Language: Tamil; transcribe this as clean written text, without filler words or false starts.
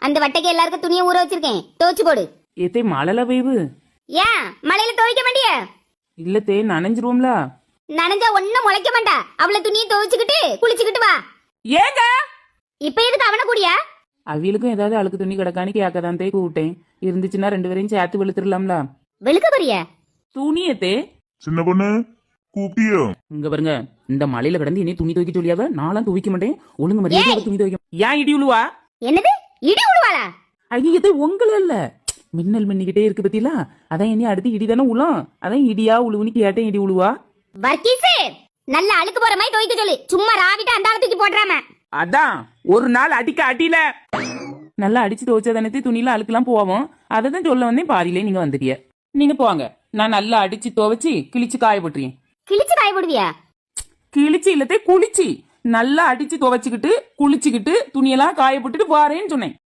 அந்த வட்டைக்கு எல்லாருக்கும் துணியை ஊற வச்சிருக்கேன், துவைச்சு போடு. ஏத்தே மழைல பெய்வு. ஏன் மழையில துவைக்க மாட்டிய? இல்லத்தே நனைஞ்சிருவோம்ல. நனைஞ்சா ஒண்ணும் முளைக்க மாட்டா. அவள துணியை துவைச்சுக்கிட்டு குளிச்சுக்கிட்டு வா. ஏங்க இப்ப எதுக்கு அவன கூடியா? அவியலுக்கும் ஏதாவது அழுக்கு துணி கிடக்கான்னு கேட்கதான் தே கூப்பிட்டேன். இருந்துச்சுன்னா 2 பேரையும் சேர்த்து வெளுத்துடலாம்ல. வெளுக்க போறிய? துணியத்தே சின்ன பொண்ணு கூப்பிட்டியோ? இங்க பாருங்க, இந்த மழையில கிடந்து இனி துணி துவைக்க சொல்லியாவ. நானும் துவைக்க மாட்டேன். ஒழுங்கு மரியாதை துணி துவைக்க. ஏன் இடி உழுவா? என்னது இடி உழுவாளா? ஐயோ உங்கள இல்ல, மின்னல் மின்னிக்கிட்டே இருக்கு பத்தியா. அதான் இனி அடுத்து இடி தானே உழும். அதான் இடியா உழுவுன்னு கேட்டேன். இடி உழுவா? வர்க்கீஸ் நல்ல அழுக்கு போற மாதிரி துவைக்க சொல்லு. சும்மா ராவிட்டு அந்த தூக்கி போடுறாம. அதான் ஒரு நாள் அடிக்க அடியில நல்லா அடிச்சு துவைச்சா தானே துணியில அழுக்கெல்லாம் போவோம். அதை தான் சொல்ல வந்தேன். பாதியிலே நீங்க வந்துட்டிய. நீங்க போவாங்க, நான் நல்லா அடிச்சு துவைச்சு கிழிச்சு காய போட்டுறேன். கிழிச்சு காய போடுவியா? கிழிச்சு இல்லத்தே குளிச்சு நல்லா அடிச்சு துவைச்சுக்கிட்டு குளிச்சுக்கிட்டு துணியெல்லாம் காய போட்டுட்டு போறேன்னு சொன்னேன்.